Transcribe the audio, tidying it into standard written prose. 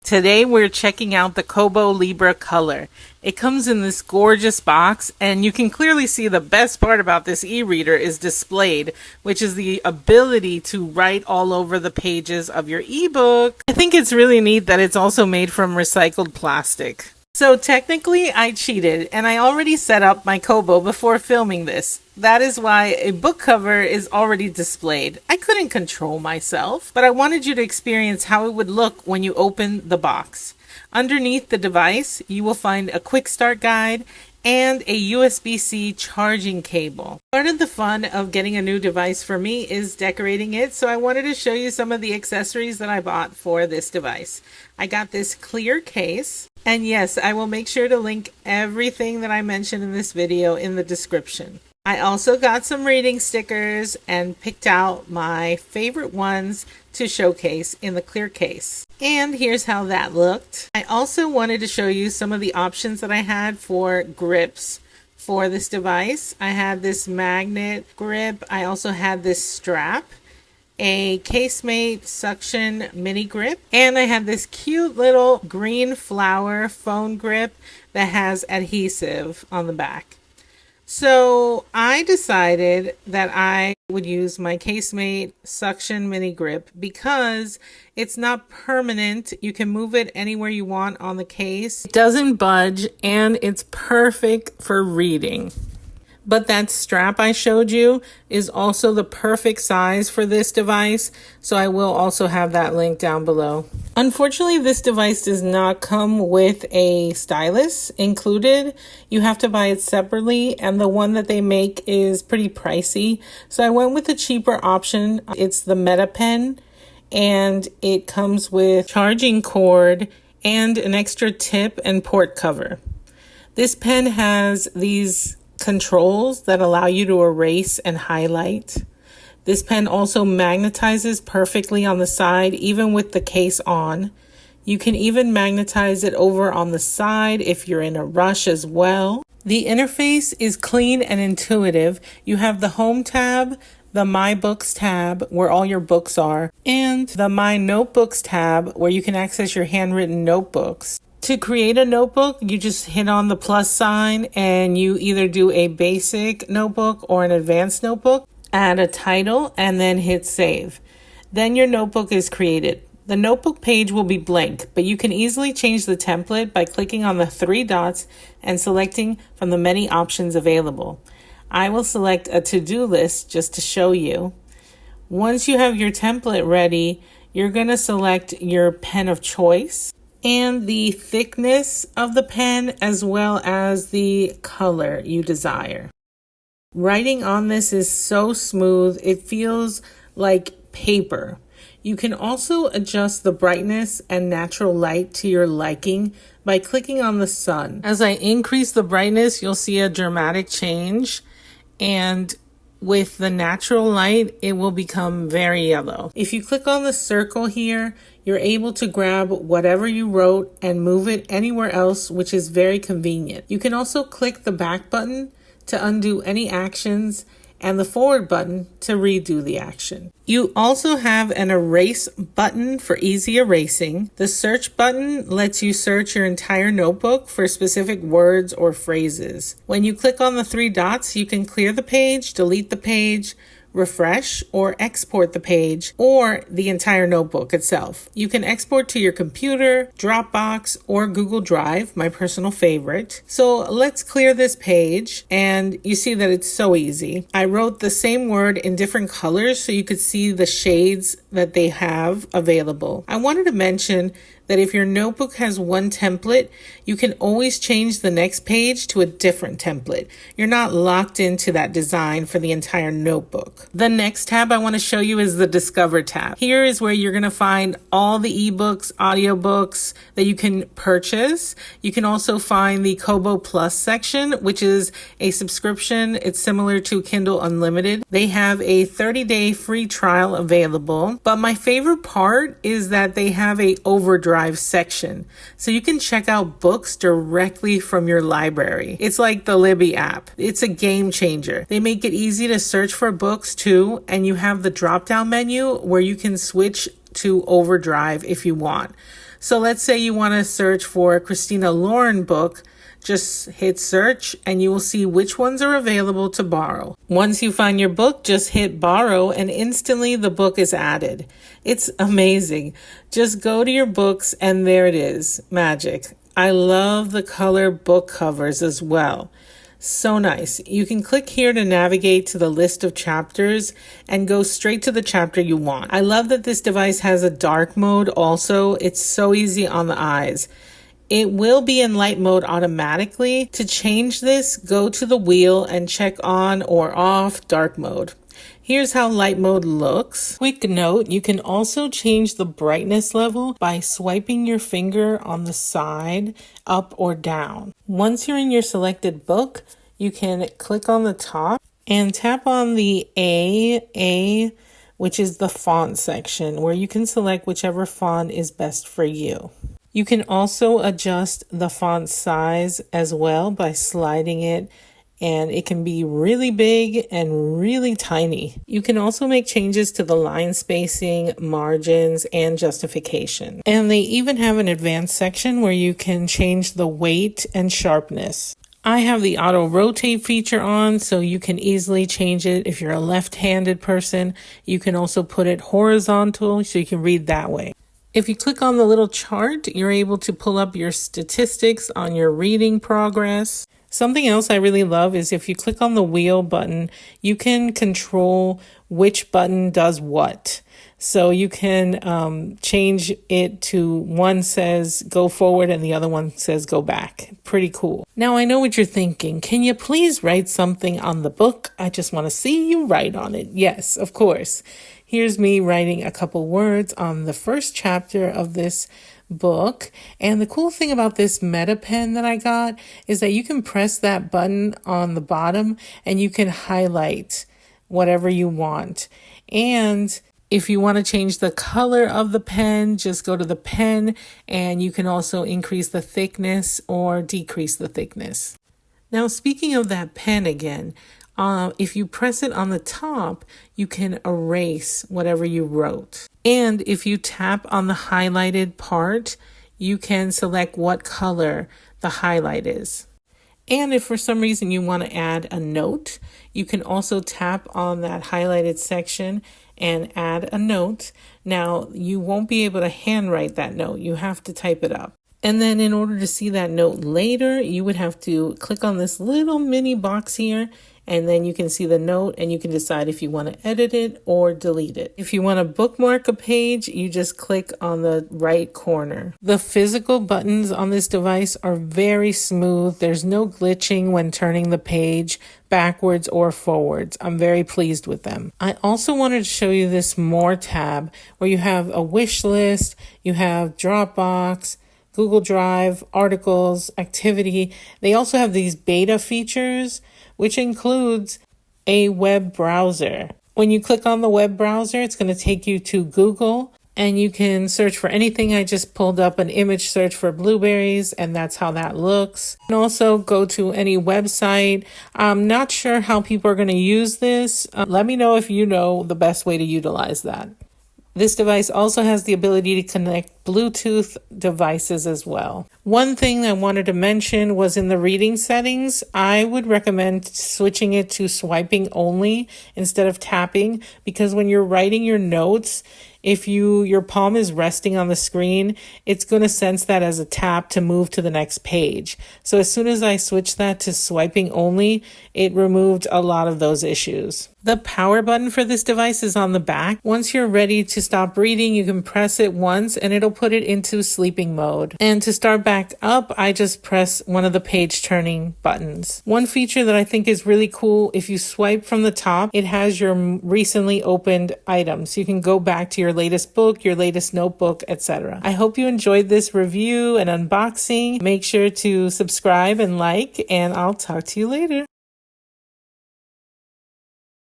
Today we're checking out the Kobo Libra Color. It comes in this gorgeous box, and you can clearly see the best part about this e-reader is displayed, which is the ability to write all over the pages of your ebook. I think it's really neat that it's also made from recycled plastic. So technically I cheated, and I already set up my Kobo before filming this. That is why a book cover is already displayed. I couldn't control myself, but I wanted you to experience how it would look when you open the box. Underneath the device, you will find a quick start guide and a USB-C charging cable. Part of the fun of getting a new device for me is decorating it, so I wanted to show you some of the accessories that I bought for this device. I got this clear case, and yes, I will make sure to link everything that I mentioned in this video in the description. I also got some reading stickers and picked out my favorite ones to showcase in the clear case. And here's how that looked. I also wanted to show you some of the options that I had for grips for this device. I had this magnet grip. I also had this strap, a casemate suction mini grip, and I had this cute little green flower phone grip that has adhesive on the back. So I decided that I would use my casemate suction mini grip because it's not permanent. You can move it anywhere you want on the case. It doesn't budge, and it's perfect for reading. But that strap I showed you is also the perfect size for this device, so I will also have that link down below. Unfortunately, this device does not come with a stylus included. You have to buy it separately, and the one that they make is pretty pricey. So I went with a cheaper option. It's the Metapen, and it comes with charging cord and an extra tip and port cover. This pen has these controls that allow you to erase and highlight. This pen also magnetizes perfectly on the side, even with the case on. You can even magnetize it over on the side if you're in a rush as well. The interface is clean and intuitive. You have the Home tab, the My Books tab, where all your books are, and the My Notebooks tab, where you can access your handwritten notebooks. To create a notebook, you just hit on the plus sign and you either do a basic notebook or an advanced notebook, add a title, and then hit save. Then your notebook is created. The notebook page will be blank, but you can easily change the template by clicking on the three dots and selecting from the many options available. I will select a to-do list just to show you. Once you have your template ready, you're going to select your pen of choice and the thickness of the pen, as well as the color you desire. Writing on this is so smooth, it feels like paper. You can also adjust the brightness and natural light to your liking by clicking on the sun. As I increase the brightness, you'll see a dramatic change, and with the natural light, it will become very yellow. If you click on the circle here, you're able to grab whatever you wrote and move it anywhere else, which is very convenient. You can also click the back button to undo any actions and the forward button to redo the action. You also have an erase button for easy erasing. The search button lets you search your entire notebook for specific words or phrases. When you click on the three dots, you can clear the page, delete the page, refresh, or export the page or the entire notebook itself. You can export to your computer, Dropbox, or Google Drive, my personal favorite. So let's clear this page, and you see that it's so easy. I wrote the same word in different colors so you could see the shades that they have available. I wanted to mention that if your notebook has one template, you can always change the next page to a different template. You're not locked into that design for the entire notebook. The next tab I want to show you is the Discover tab. Here is where you're going to find all the ebooks, audiobooks that you can purchase. You can also find the Kobo Plus section, which is a subscription. It's similar to Kindle Unlimited. They have a 30-day free trial available, but my favorite part is that they have a OverDrive section, so you can check out books directly from your library. It's like the Libby app. It's a game changer. They make it easy to search for books too, and you have the drop-down menu where you can switch to OverDrive if you want. So let's say you want to search for a Christina Lauren book. Just hit search and you will see which ones are available to borrow. Once you find your book, just hit borrow and instantly the book is added. It's amazing. Just go to your books and there it is. Magic. I love the color book covers as well. So nice. You can click here to navigate to the list of chapters and go straight to the chapter you want. I love that this device has a dark mode also. It's so easy on the eyes. It will be in light mode automatically. To change this, go to the wheel and check on or off dark mode. Here's how light mode looks. Quick note, you can also change the brightness level by swiping your finger on the side, up or down. Once you're in your selected book, you can click on the top and tap on the A, which is the font section, where you can select whichever font is best for you. You can also adjust the font size as well by sliding it, and it can be really big and really tiny. You can also make changes to the line spacing, margins, and justification. And they even have an advanced section where you can change the weight and sharpness. I have the auto rotate feature on, so you can easily change it. If you're a left-handed person, you can also put it horizontal so you can read that way. If you click on the little chart, you're able to pull up your statistics on your reading progress. Something else I really love is if you click on the wheel button, you can control which button does what. So you can change it to one says go forward and the other one says go back. Pretty cool. Now I know what you're thinking. Can you please write something on the book? I just want to see you write on it. Yes, of course. Here's me writing a couple words on the first chapter of this book. And the cool thing about this Metapen that I got is that you can press that button on the bottom and you can highlight whatever you want. And if you want to change the color of the pen, just go to the pen and you can also increase the thickness or decrease the thickness. Now, speaking of that pen again, if you press it on the top, you can erase whatever you wrote. And if you tap on the highlighted part, you can select what color the highlight is. And if for some reason you want to add a note, you can also tap on that highlighted section and add a note. Now, you won't be able to handwrite that note. You have to type it up. And then in order to see that note later, you would have to click on this little mini box here, and then you can see the note and you can decide if you want to edit it or delete it. If you want to bookmark a page, you just click on the right corner. The physical buttons on this device are very smooth. There's no glitching when turning the page backwards or forwards. I'm very pleased with them. I also wanted to show you this More tab where you have a wish list, you have Dropbox, Google Drive, articles, activity. They also have these beta features, which includes a web browser. When you click on the web browser, it's going to take you to Google and you can search for anything. I just pulled up an image search for blueberries and that's how that looks. And also go to any website. I'm not sure how people are going to use this. Let me know if you know the best way to utilize that. This device also has the ability to connect Bluetooth devices as well. One thing I wanted to mention was in the reading settings, I would recommend switching it to swiping only instead of tapping, because when you're writing your notes, if your palm is resting on the screen, it's going to sense that as a tap to move to the next page. So as soon as I switched that to swiping only, it removed a lot of those issues. The power button for this device is on the back. Once you're ready to stop reading, you can press it once and it'll put it into sleeping mode. And to start back up, I just press one of the page turning buttons. One feature that I think is really cool, if you swipe from the top, it has your recently opened items. So you can go back to your latest book, your latest notebook, etc. I hope you enjoyed this review and unboxing. Make sure to subscribe and like, and I'll talk to you later.